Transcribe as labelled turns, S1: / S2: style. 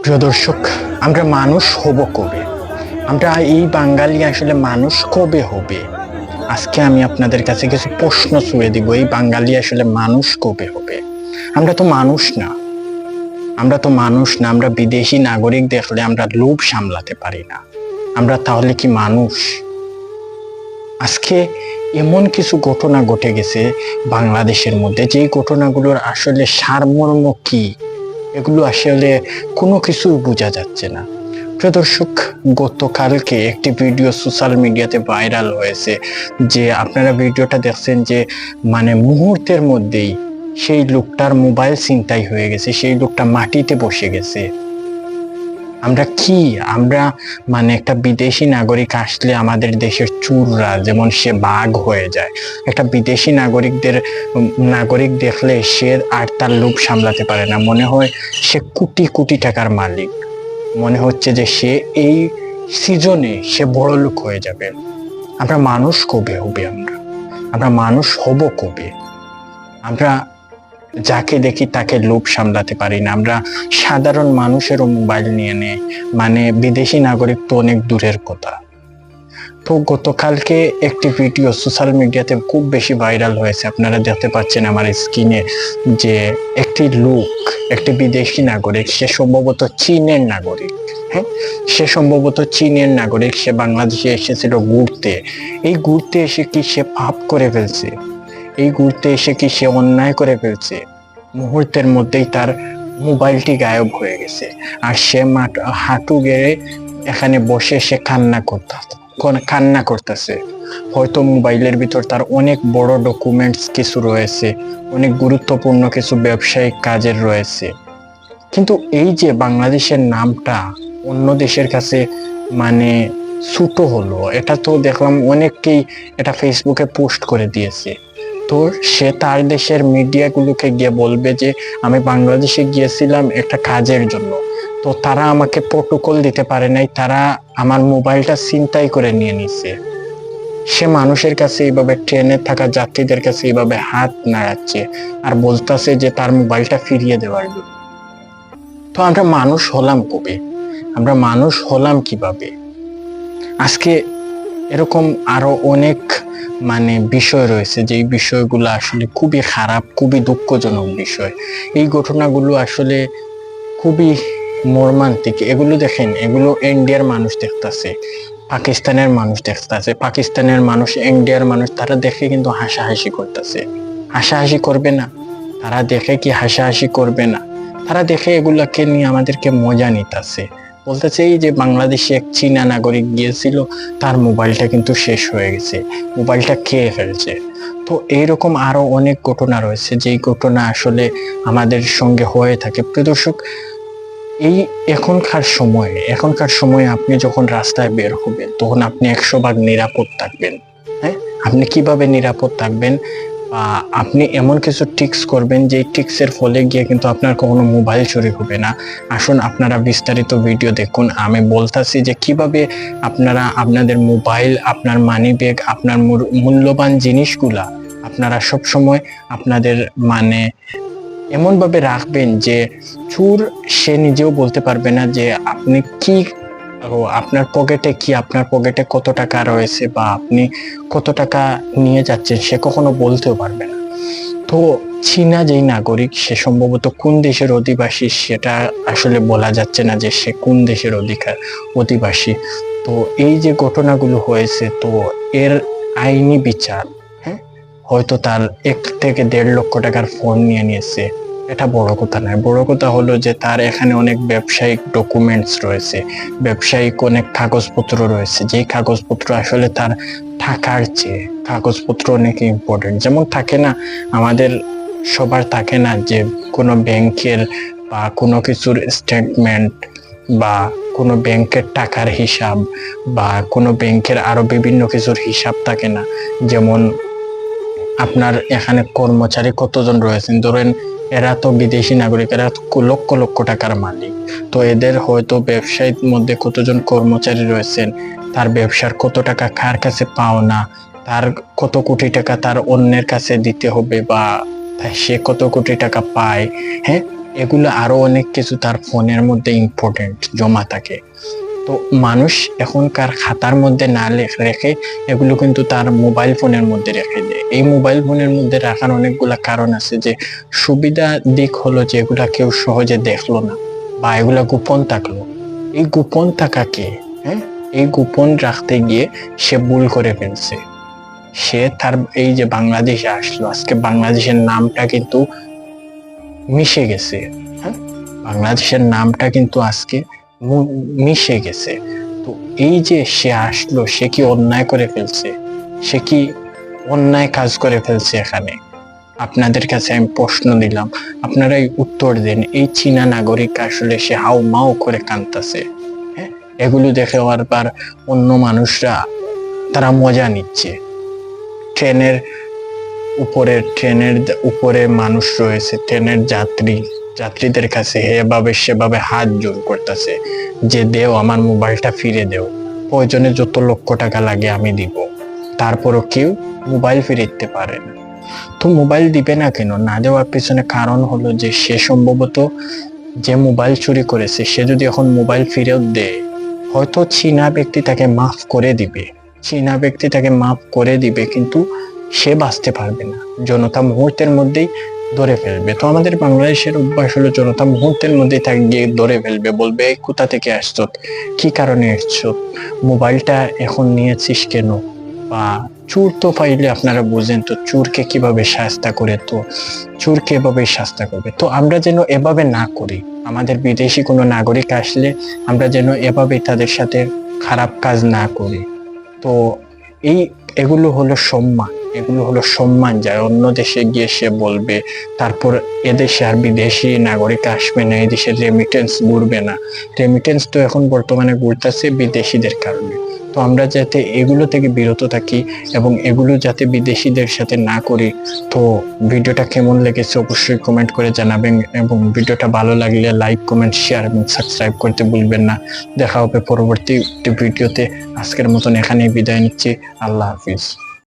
S1: প্রিয় দর্শক, আমরা মানুষ হব কবে? আমরা এই বাঙালি আসলে মানুষ কবে হবে? আজকে আমি আপনাদের কাছে কিছু প্রশ্ন ছুঁড়ে দিব। এই বাঙালি আসলে মানুষ কবে হবে? আমরা তো মানুষ না। আমরা বিদেশি নাগরিক দেখলে আমরা লোভ সামলাতে পারি না। আমরা তাহলে কি মানুষ? আজকে এমন কিছু ঘটনা ঘটে গেছে বাংলাদেশের মধ্যে, যেই ঘটনাগুলোর আসলে সারমর্ম কি, এগুলো আসলে কোনো কিছুই বোঝা যাচ্ছে না। প্রিয় দর্শক, গতকালকে একটি ভিডিও সোশ্যাল মিডিয়াতে ভাইরাল হয়েছে, যে আপনারা ভিডিওটা দেখছেন, যে মুহূর্তের মধ্যেই সেই লোকটার মোবাইল ছিনতাই হয়ে গেছে, সেই লোকটা মাটিতে বসে গেছে। আমরা একটা বিদেশি নাগরিক আসলে আমাদের দেশের চুররা যেমন সে বাঘ হয়ে যায়, একটা বিদেশি নাগরিক দেখলে সে আর তার লোভ সামলাতে পারে না, মনে হয় সে কোটি কোটি টাকার মালিক, মনে হচ্ছে যে সে এই সিজনে সে বড় লোক হয়ে যাবে। আমরা মানুষ কবে হবে? আমরা মানুষ হব কবে? আমরা যাকে দেখি তাকে লোভ সামলাতে পারি না। আমরা সাধারণ মানুষেরও মোবাইল নিয়ে নেই, বিদেশি নাগরিক তো অনেক দূরের কথা। তো গতকালকে একটি ভিডিও সোশ্যাল মিডিয়াতে খুব বেশি ভাইরাল হয়েছে, আপনারা দেখতে পাচ্ছেন আমার স্ক্রিনে, যে একটি বিদেশি নাগরিক, সে সম্ভবত চীনের নাগরিক। হ্যাঁ, সে বাংলাদেশে এসেছিল ঘুরতে। এই ঘুরতে এসে কি সে পাপ করে ফেলছে? এই ঘুরতে এসে কি সে অন্যায় করে ফেলছে? মুহূর্তের মধ্যেই তার মোবাইলটি গায়েব হয়ে গেছে, আর সে হাঁটু গেড়ে এখানে বসে সে কান্না করতেছে। হয়তো মোবাইলের ভিতর তার অনেক বড় ডকুমেন্টস কিছু রয়েছে, অনেক গুরুত্বপূর্ণ কিছু ব্যবসায়িক কাজের রয়েছে। কিন্তু এই যে বাংলাদেশের নামটা অন্য দেশের কাছে ছোট হলো, এটা তো দেখলাম অনেককেই এটা ফেসবুকে পোস্ট করে দিয়েছে। তো সে তার দেশের মিডিয়াগুলোকে গিয়ে বলবে যে আমি বাংলাদেশে গিয়েছিলাম একটা কাজের জন্য, তো তারা আমাকে প্রটোকল দিতে পারে নাই, তারা আমার মোবাইলটা ছিনতাই করে নিয়ে নিছে। সে মানুষের কাছে এইভাবে, ট্রেনে থাকা যাত্রীদের কাছে এইভাবে হাত নাড়াচ্ছে আর বলতেছে যে তার মোবাইলটা ফিরিয়ে দেওয়ার জন্য। তো আমরা মানুষ হলাম কবে? আমরা মানুষ হলাম কিভাবে? আজকে এরকম আরো অনেক বিষয় রয়েছে, যে বিষয়গুলো আসলে খুবই খারাপ, খুবই দুঃখজনক বিষয়। এই ঘটনাগুলো আসলে খুবই মর্মান্তিক। এগুলো দেখেন, এগুলো ইন্ডিয়ার মানুষ দেখতেছে, পাকিস্তানের মানুষ, ইন্ডিয়ার মানুষ, তারা দেখে কিন্তু হাসাহাসি করতেছে। হাসাহাসি করবে না? তারা দেখে কি হাসাহাসি করবে না? তারা দেখে এগুলাকে নিয়ে আমাদেরকে মজা নিতেছে, বলতেছে এই যে বাংলাদেশে এক চীনা নাগরিক গিয়েছিল, তার মোবাইলটা কিন্তু শেষ হয়ে গেছে, মোবাইলটা খেয়ে ফেলছে। তো এইরকম আরো অনেক ঘটনা রয়েছে, যেই ঘটনা আসলে আমাদের সঙ্গে হয়ে থাকে। প্রিয় দর্শক, এই এখনকার সময়ে আপনি যখন রাস্তায় বের হবেন, তখন আপনি 100 ভাগ নিরাপদ থাকবেন। হ্যাঁ, আপনি কিভাবে নিরাপদ থাকবেন? বা আপনি এমন কিছু টিক্স করবেন, যে টিক্সের ফলে গিয়ে কিন্তু আপনার কখনো মোবাইল চুরি হবে না। আসুন আপনারা বিস্তারিত ভিডিও দেখুন। আমি বলতাছি যে কিভাবে আপনারা আপনাদের মোবাইল, আপনার মানি ব্যাগ, আপনার মূল্যবান জিনিসগুলা আপনারা সব সময় আপনাদের এমন ভাবে রাখবেন যে চোর সে নিজেও বলতে পারবে না যে আপনি কি, আপনার পকেটে কত টাকা রয়েছে, বা আপনি কত টাকা নিয়ে যাচ্ছেন, সে কখনো বলতেও পারবে না। তো চীনা যেই নাগরিক, সে সম্ভবত কোন দেশের অধিবাসী সেটা আসলে বলা যাচ্ছে না, যে সে কোন দেশের অধিবাসী। তো এই যে ঘটনাগুলো হয়েছে, তো এর আইনি বিচার, হ্যাঁ, হয়তো তার 1 থেকে 1.5 লক্ষ টাকার ফোন নিয়ে নিয়েছে, এটা বড় কথা নয়। বড় কথা হলো যে তার এখানে অনেক ব্যবসায়িক ডকুমেন্টস রয়েছে, ব্যবসায়িক অনেক কাগজপত্র রয়েছে, যেই কাগজপত্র আসলে তার টাকার চেয়ে কাগজপত্র অনেক ইম্পর্টেন্ট। যেমন থাকে না, আমাদের সবার থাকে না যে কোনো ব্যাংকের বা কোনো কিছুর স্টেটমেন্ট, বা কোনো ব্যাংকের টাকার হিসাব, বা কোনো ব্যাংকের আরো বিভিন্ন কিছুর হিসাব থাকে না। যেমন আপনার এখানে কর্মচারী কতজন রয়েছেন, ধরেন এরা তো বিদেশি নাগরিক, এরা লক্ষ লক্ষ টাকার মালিক। তো এদের হয়তো ব্যবসায়ীর মধ্যে কতজন কর্মচারী রয়েছেন, তার ব্যবসার কত টাকা কার কাছে পাওনা, তার কত কোটি টাকা তার অন্যের কাছে দিতে হবে, বা সে কত কোটি টাকা পায়। হ্যাঁ, এগুলো আরো অনেক কিছু তার ফোনের মধ্যে ইম্পর্টেন্ট জমা থাকে। তো মানুষ এখনকার খাতার মধ্যে না রেখে এগুলো কিন্তু তার মোবাইল ফোনের মধ্যে রেখে দেয়। এই মোবাইল ফোনের মধ্যে রাখার অনেকগুলা কারণ আছে, যে সুবিধা দিক হলো যে এগুলা কেউ সহজে দেখলো না বা এগুলা গোপন থাকলো। এই গোপন থাকাকে, হ্যাঁ, এই গোপন রাখতে গিয়ে সে ভুল করে ফেলছে। সে তার এই যে বাংলাদেশে আসলো, আজকে বাংলাদেশের নামটা কিন্তু মিশে গেছে। হ্যাঁ, বাংলাদেশের নামটা কিন্তু আজকে মিশে গেছে। তো এই যে সে আসলো, সে কি অন্যায় করে ফেলছে? সে কি অন্যায় কাজ করে ফেলছে এখানে? আপনাদের কাছে আমি প্রশ্ন দিলাম, আপনারাই উত্তর দেন। এই চীনা নাগরিক আসলে সে হাউ মাউ করে কাঁদতেছে। হ্যাঁ, এগুলো দেখে আবার অন্য মানুষরা তারা মজা নিচ্ছে। ট্রেনের ট্রেনের উপরে মানুষ রয়েছে, ট্রেনের যাত্রীদের কাছে এভাবে সেভাবে হাত জোর করতেছে যে দেও, আমার মোবাইলটা ফিরে দেও, প্রয়োজনে যত লক্ষ টাকা লাগে আমি দিব। তারপরও কেউ মোবাইল ফিরে দিতে পারে না। তো মোবাইল দিবে না কেন? না দেওয়ার পিছনে কারণ হলো যে সে সম্ভবত যে মোবাইল চুরি করেছে, সে যদি এখন মোবাইল ফিরেও দেয়, হয়তো চীনা ব্যক্তি তাকে মাফ করে দিবে, কিন্তু সে বাঁচতে পারবে না, জনতা মুহূর্তের মধ্যেই ধরে ফেলবে। তো আমাদের বাংলাদেশের অভ্যাস হলো জনতা মুহূর্তের মধ্যেই তাকে গিয়ে ধরে ফেলবে, বলবে কোথা থেকে আসছো, কি কারণে এসছো, মোবাইলটা এখন নিয়েছিস কেন? বা চোর তো পাইলে আপনারা বুঝেন, তো চোরকে কিভাবে শাস্তা করে, তো চোরকে এভাবে শাস্তা করবে। তো আমরা যেন এভাবে না করি, আমাদের বিদেশি কোনো নাগরিক আসলে আমরা যেন এভাবে তাদের সাথে খারাপ কাজ না করি। তো এই এগুলো হলো সম্মান যায় অন্য দেশে গিয়ে সে বলবে। তারপর এদেশে আর বিদেশি নাগরিক আসবে না, এদেশের রেমিটেন্স ঘুরবে না। রেমিটেন্স তো এখন বর্তমানে ঘুরতেছে বিদেশিদের কারণে। তো আমরা যাতে এগুলো থেকে বিরত থাকি এবং এগুলো যাতে বিদেশিদের সাথে না করি। তো ভিডিওটা কেমন লেগেছে অবশ্যই কমেন্ট করে জানাবেন, এবং ভিডিওটা ভালো লাগলে লাইক, কমেন্ট, শেয়ার এবং সাবস্ক্রাইব করতে ভুলবেন না। দেখা হবে পরবর্তী ভিডিওতে। আজকের মতন এখানেই বিদায় নিচ্ছি। আল্লাহ হাফিজ।